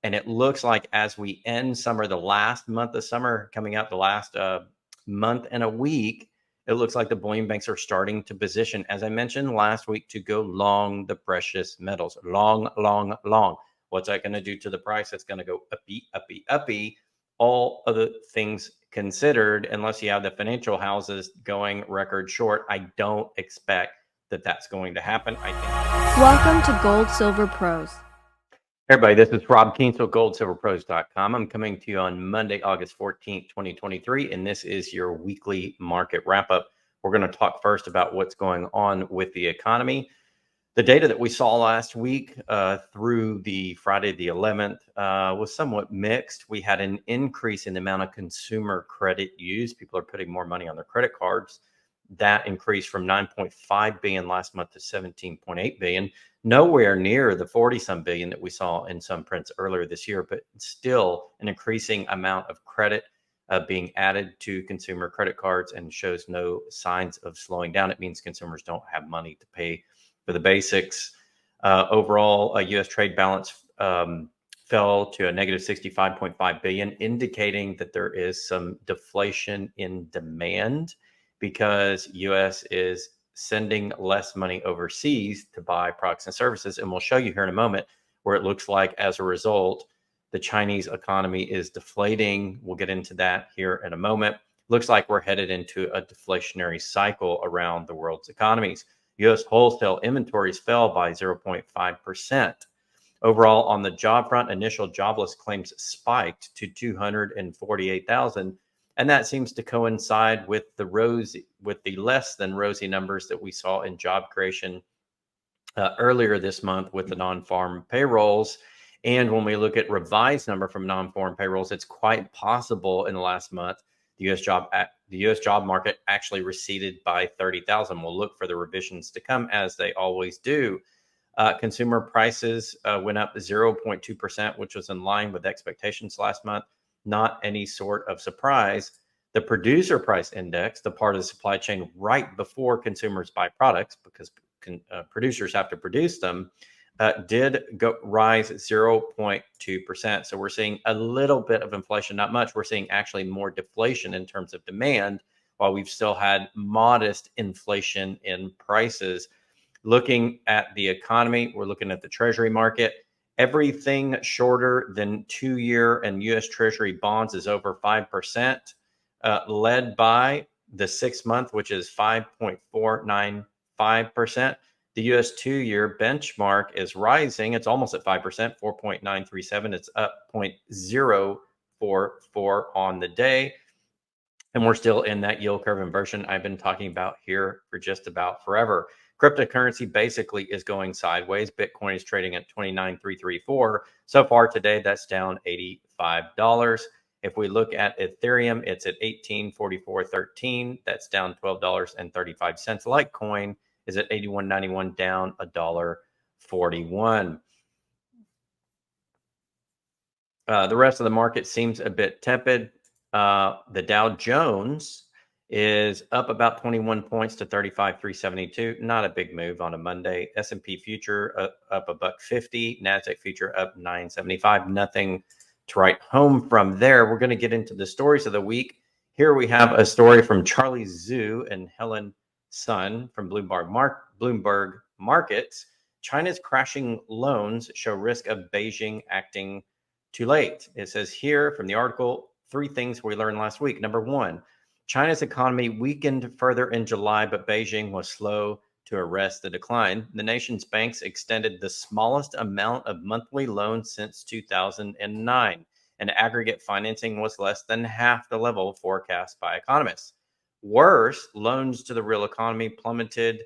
And it looks like as we end summer, the last month of summer coming up, the last month and a week, it looks like the bullion banks are starting to position, as I mentioned last week, to go long the precious metals. Long, long, long. What's that going to do to the price? It's going to go uppy, uppy, uppy. All other things considered, unless you have the financial houses going record short, I don't expect that that's going to happen. I think. Welcome to Gold Silver Pros. Hey everybody, this is Rob Kienzle, �GoldSilverPros.com. I'm coming to you on Monday, August 14th, 2023, and this is your weekly market wrap-up. We're going to talk first about what's going on with the economy. The data that we saw last week through the Friday the 11th was somewhat mixed. We had an increase in the amount of consumer credit used. People are putting more money on their credit cards. That increased from 9.5 billion last month to 17.8 billion. Nowhere near the 40-some billion that we saw in some prints earlier this year, but still an increasing amount of credit being added to consumer credit cards, and shows no signs of slowing down. It means consumers don't have money to pay for the basics. Overall, U.S. trade balance fell to a negative 65.5 billion, indicating that there is some deflation in demand because U.S. is sending less money overseas to buy products and services. And we'll show you here in a moment where it looks like, as a result, the Chinese economy is deflating. We'll get into that here in a moment. Looks like we're headed into a deflationary cycle around the world's economies. U.S. wholesale inventories fell by 0.5%. Overall, on the job front, initial jobless claims spiked to 248,000. And that seems to coincide with the less than rosy numbers that we saw in job creation earlier this month with the non-farm payrolls. And when we look at revised number from non-farm payrolls, it's quite possible in the last month the U.S. job market actually receded by 30,000. We'll look for the revisions to come, as they always do. Consumer prices went up 0.2%, which was in line with expectations last month. Not any sort of surprise. The producer price index, the part of the supply chain right before consumers buy products, because producers have to produce them, did rise 0.2%. So we're seeing a little bit of inflation, not much. We're seeing actually more deflation in terms of demand, while we've still had modest inflation in prices. Looking at the economy, we're looking at the Treasury market. Everything shorter than 2-year and U.S. Treasury bonds is over 5%, led by the 6-month, which is 5.495%. The U.S. 2-year benchmark is rising. It's almost at 5%, 4.937. It's up 0.044 on the day. And we're still in that yield curve inversion I've been talking about here for just about forever. Cryptocurrency basically is going sideways. Bitcoin is trading at 29,334. So far today, that's down $85. If we look at Ethereum, it's at 1844.13. That's down $12.35. Litecoin is at 81.91, down $1.41. The rest of the market seems a bit tepid. The Dow Jones is up about 21 points to 35,372. Not a big move on a Monday. S&P future up $1.50. NASDAQ future up 975. Nothing to write home from there. We're going to get into the stories of the week. Here we have a story from Charlie Zhu and Helen Sun from Bloomberg Markets. China's crashing loans show risk of Beijing acting too late. It says here from the article, 3 things we learned last week. Number 1, China's economy weakened further in July, but Beijing was slow to arrest the decline. The nation's banks extended the smallest amount of monthly loans since 2009, and aggregate financing was less than half the level forecast by economists. Worse, loans to the real economy plummeted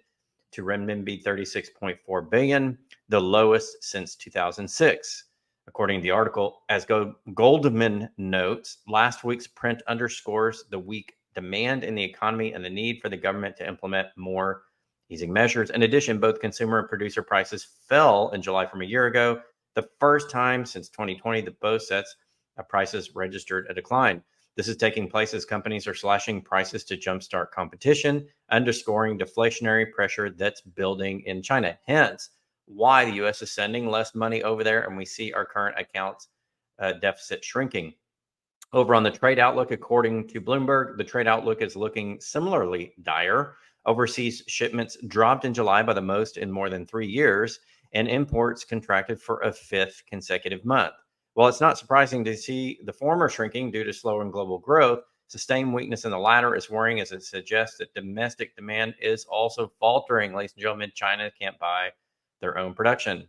to renminbi 36.4 billion, the lowest since 2006. According to the article, as Goldman notes, last week's print underscores the weak demand in the economy and the need for the government to implement more easing measures. In addition, both consumer and producer prices fell in July from a year ago, the first time since 2020 that both sets of prices registered a decline. This is taking place as companies are slashing prices to jumpstart competition, underscoring deflationary pressure that's building in China. Hence, why the U.S. is sending less money over there, and we see our current accounts deficit shrinking. Over on the trade outlook, according to Bloomberg, the trade outlook is looking similarly dire. Overseas shipments dropped in July by the most in more than 3 years, and imports contracted for a 5th consecutive month. While it's not surprising to see the former shrinking due to slowing global growth, sustained weakness in the latter is worrying as it suggests that domestic demand is also faltering. Ladies and gentlemen, China can't buy their own production.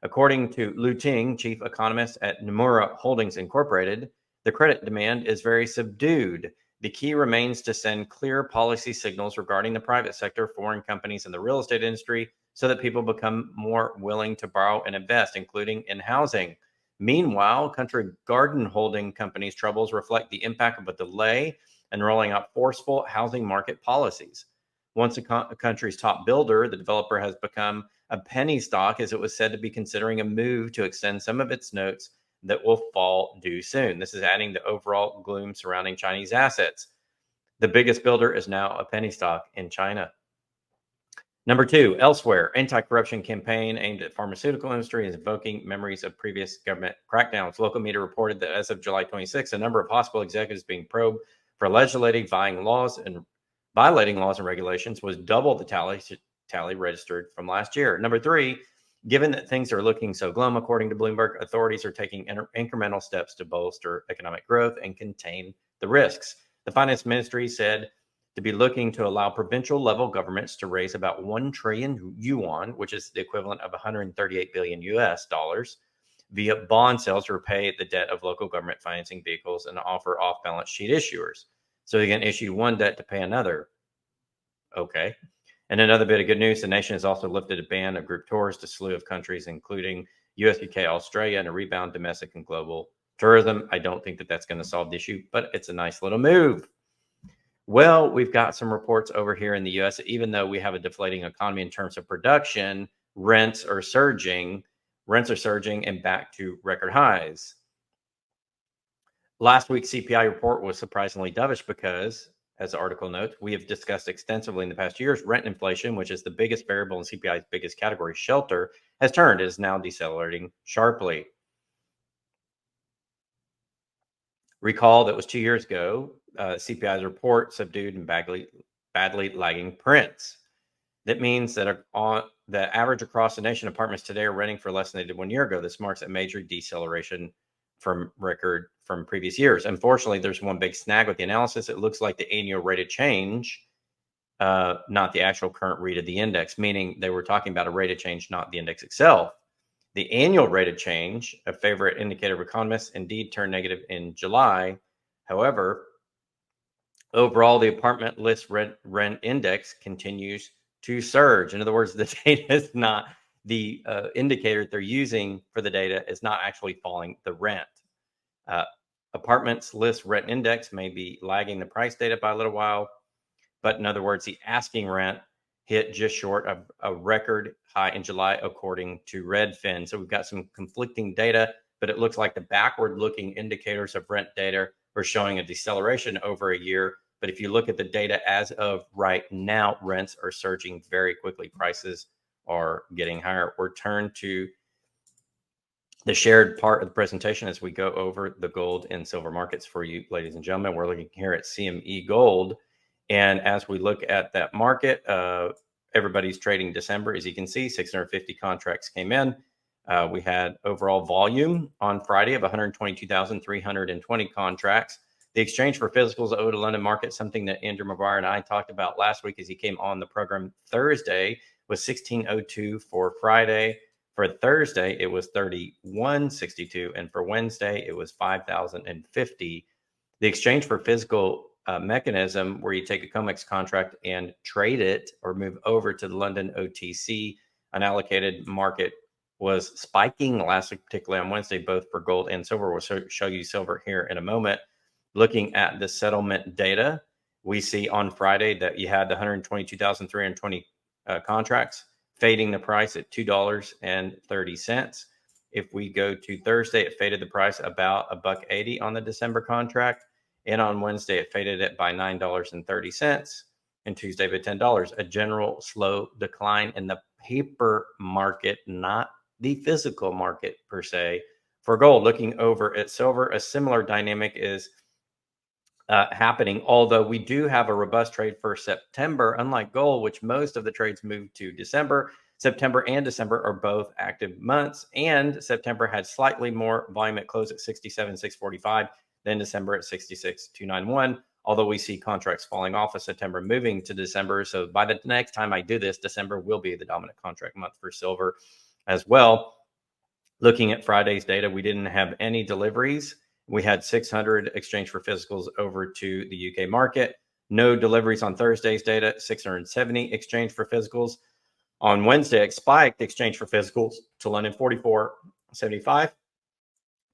According to Liu Ting, chief economist at Nomura Holdings Incorporated, the credit demand is very subdued. The key remains to send clear policy signals regarding the private sector, foreign companies, and the real estate industry so that people become more willing to borrow and invest, including in housing. Meanwhile, Country Garden holding companies' troubles reflect the impact of a delay in rolling out forceful housing market policies. Once a country's top builder, the developer has become a penny stock, as it was said to be considering a move to extend some of its notes that will fall due soon. This is adding to overall gloom surrounding Chinese assets. The biggest builder is now a penny stock in China. Number 2, elsewhere, anti-corruption campaign aimed at pharmaceutical industry is evoking memories of previous government crackdowns. Local media reported that as of July 26, a number of hospital executives being probed for allegedly violating laws and regulations was double the tally registered from last year. Number 3, given that things are looking so glum, according to Bloomberg, authorities are taking incremental steps to bolster economic growth and contain the risks. The finance ministry said to be looking to allow provincial level governments to raise about 1 trillion yuan, which is the equivalent of 138 billion US dollars, via bond sales to repay the debt of local government financing vehicles and offer off-balance sheet issuers. So they can issue one debt to pay another. Okay. And another bit of good news, the nation has also lifted a ban of group tours to a slew of countries, including US, UK, Australia, and a rebound domestic and global tourism. I don't think that that's going to solve the issue, but it's a nice little move. Well, we've got some reports over here in the US that even though we have a deflating economy in terms of production, rents are surging and back to record highs. Last week's CPI report was surprisingly dovish because, as the article notes, we have discussed extensively in the past years, rent inflation, which is the biggest variable in CPI's biggest category, shelter, has turned. It is now decelerating sharply. Recall that was 2 years ago, CPI's report subdued and badly lagging prints. That means that on the average across the nation, apartments today are renting for less than they did 1 year ago. This marks a major deceleration from previous years. Unfortunately, there's one big snag with the analysis. It looks like the annual rate of change, not the actual current read of the index, meaning they were talking about a rate of change, not the index itself. The annual rate of change, a favorite indicator of economists, indeed turned negative in July. However, overall, the apartment list rent index continues to surge. In other words, the data is not the indicator they're using for the data is not actually falling the rent. Apartments list rent index may be lagging the price data by a little while, but in other words, the asking rent hit just short of a record high in July, according to Redfin. So we've got some conflicting data, but it looks like the backward-looking indicators of rent data are showing a deceleration over a year. But if you look at the data as of right now, rents are surging very quickly. Prices are getting higher. We'll turn to the shared part of the presentation as we go over the gold and silver markets for you, ladies and gentlemen. We're looking here at CME Gold. And as we look at that market, everybody's trading December. As you can see, 650 contracts came in. We had overall volume on Friday of 122,320 contracts. The exchange for physicals owed to London market, something that Andrew McGuire and I talked about last week as he came on the program Thursday, was 1602 for Friday. For Thursday, it was 3162, and for Wednesday, it was 5,050. The exchange for physical mechanism, where you take a COMEX contract and trade it or move over to the London OTC unallocated market, was spiking last week, particularly on Wednesday, both for gold and silver. We'll show you silver here in a moment. Looking at the settlement data, we see on Friday that you had the 122,320 contracts, fading the price at $2.30. If we go to Thursday, it faded the price about $1.80 on the December contract. And on Wednesday, it faded it by $9.30, and Tuesday by $10. A general slow decline in the paper market, not the physical market per se, For gold, looking over at silver, a similar dynamic is happening, although we do have a robust trade for September, unlike gold, which most of the trades moved to December. September and December are both active months, and September had slightly more volume at close at 67,645 than December at 66,291, although we see contracts falling off of September moving to December. So by the next time I do this, December will be the dominant contract month for silver as well. Looking at Friday's data, we didn't have any deliveries. We had 600 exchange for physicals over to the UK market. No deliveries on Thursday's data, 670 exchange for physicals. On Wednesday, it spiked exchange for physicals to London 44.75.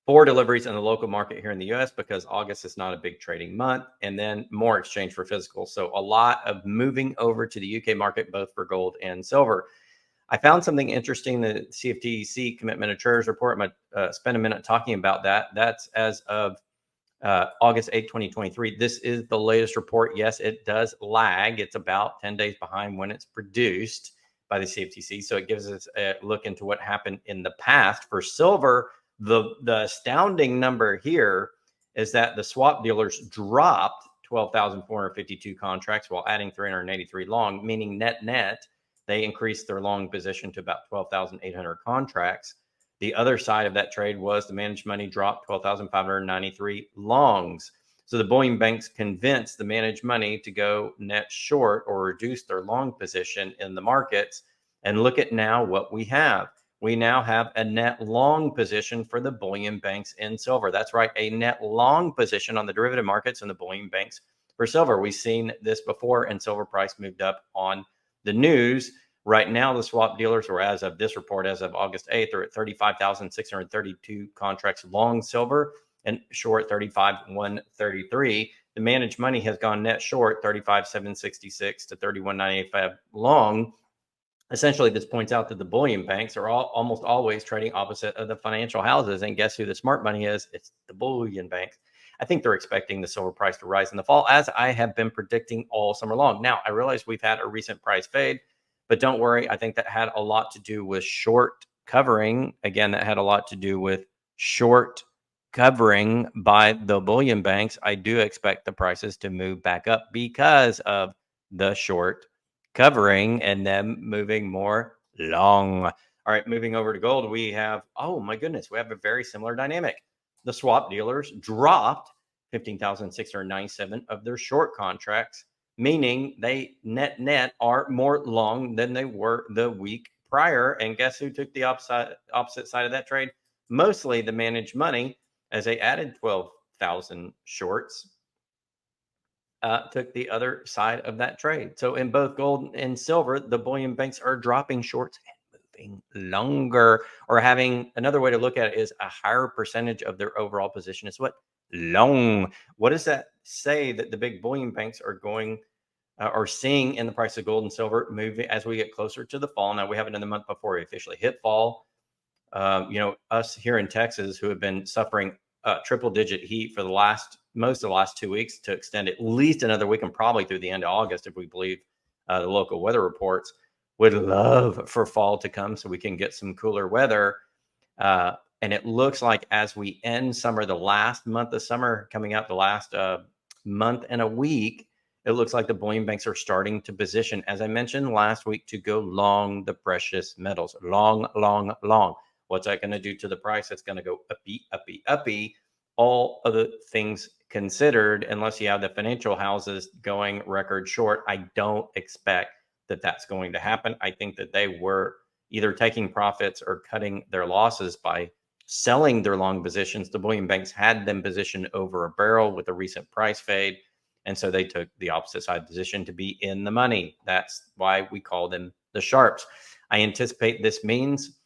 4 deliveries in the local market here in the US because August is not a big trading month, and then more exchange for physicals. So a lot of moving over to the UK market, both for gold and silver. I found something interesting, the CFTC commitment of traders report. I'm going to spend a minute talking about that. That's as of August 8, 2023. This is the latest report. Yes, it does lag. It's about 10 days behind when it's produced by the CFTC. So it gives us a look into what happened in the past. For silver, the astounding number here is that the swap dealers dropped 12,452 contracts while adding 383 long, meaning net, they increased their long position to about 12,800 contracts. The other side of that trade was the managed money dropped 12,593 longs. So the bullion banks convinced the managed money to go net short or reduce their long position in the markets. And look at now what we have. We now have a net long position for the bullion banks in silver. That's right, a net long position on the derivative markets and the bullion banks for silver. We've seen this before, and silver price moved up on the news. Right now, the swap dealers, or as of this report, as of August 8th, are at 35,632 contracts long silver and short 35,133. The managed money has gone net short 35,766 to 31,985 long. Essentially, this points out that the bullion banks are almost always trading opposite of the financial houses. And guess who the smart money is? It's the bullion banks. I think they're expecting the silver price to rise in the fall, as I have been predicting all summer long. Now, I realize we've had a recent price fade, but don't worry. I think that had a lot to do with short covering. Again, that had a lot to do with short covering by the bullion banks. I do expect the prices to move back up because of the short covering and them moving more long. All right, moving over to gold, we have, oh my goodness, we have a very similar dynamic. The swap dealers dropped 15,697 of their short contracts, meaning they net are more long than they were the week prior. And guess who took the opposite side of that trade? Mostly the managed money, as they added 12,000 shorts, took the other side of that trade. So in both gold and silver, the bullion banks are dropping shorts and moving longer, or having another way to look at it is a higher percentage of their overall position is what? Long. What does that say that the big bullion banks are going are seeing in the price of gold and silver moving as we get closer to the fall? Now, we have another month before we officially hit fall. Us here in Texas, who have been suffering triple-digit heat for most of the last 2 weeks, to extend at least another week and probably through the end of August, if we believe the local weather reports, would love for fall to come so we can get some cooler weather. And it looks like as we end summer, the last month of summer coming out, the last month and a week, it looks like the bullion banks are starting to position, as I mentioned last week, to go long the precious metals. Long. What's that going to do to the price? It's going to go uppy. All of the things considered, unless you have the financial houses going record short, I don't expect that that's going to happen. I think that they were either taking profits or cutting their losses by selling their long positions. The bullion banks had them positioned over a barrel with a recent price fade, and so they took the opposite side position to be in the money. That's why we call them the sharps. I anticipate this means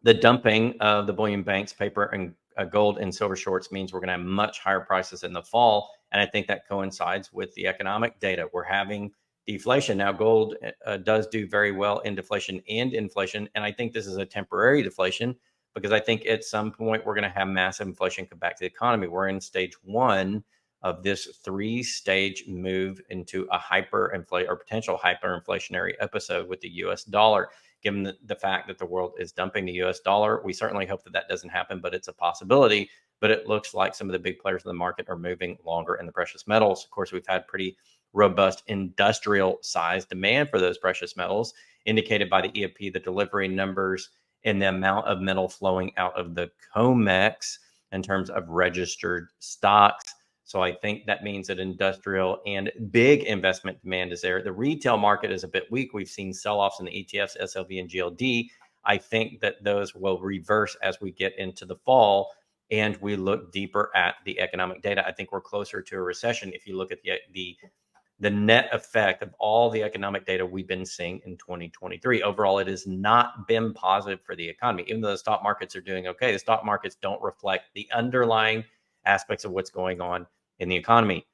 the dumping of the bullion banks, paper and gold and silver shorts means we're going to have much higher prices in the fall. And I think that coincides with the economic data. We're having deflation. Now, gold does do very well in deflation and inflation. And I think this is a temporary deflation, because I think at some point we're going to have massive inflation come back to the economy. We're in stage 1 of this 3-stage move into a potential hyperinflationary episode with the US dollar. given the fact that the world is dumping the US dollar. We certainly hope that that doesn't happen, but it's a possibility. But it looks like some of the big players in the market are moving longer in the precious metals. Of course, we've had pretty robust industrial size demand for those precious metals, indicated by the EOP, the delivery numbers, and the amount of metal flowing out of the COMEX in terms of registered stocks. So I think that means that industrial and big investment demand is there. The retail market is a bit weak. We've seen sell-offs in the ETFs, SLV and GLD. I think that those will reverse as we get into the fall and we look deeper at the economic data. I think we're closer to a recession if you look at the net effect of all the economic data we've been seeing in 2023. Overall, it has not been positive for the economy. Even though the stock markets are doing okay, the stock markets don't reflect the underlying aspects of what's going on in the economy.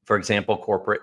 For example, corporate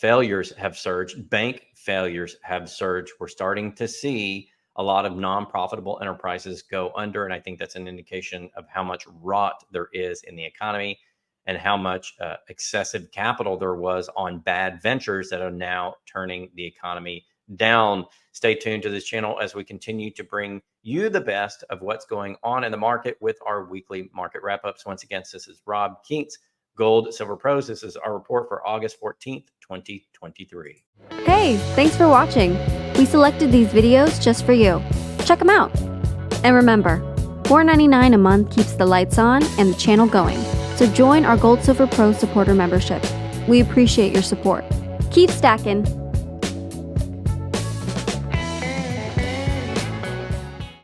failures have surged. Bank failures have surged. We're starting to see a lot of non-profitable enterprises go under. And I think that's an indication of how much rot there is in the economy and how much excessive capital there was on bad ventures that are now turning the economy down. Stay tuned to this channel as we continue to bring you the best of what's going on in the market with our weekly market wrap-ups. Once again, this is 𝘺𝙀𝘾𝙊𝙀𝙀, Gold, Silver Pros. This is our report for August 14th, 2023. Hey, thanks for watching. We selected these videos just for you. Check them out. And remember, $4.99 a month keeps the lights on and the channel going. So join our Gold Silver Pro supporter membership. We appreciate your support. Keep stacking.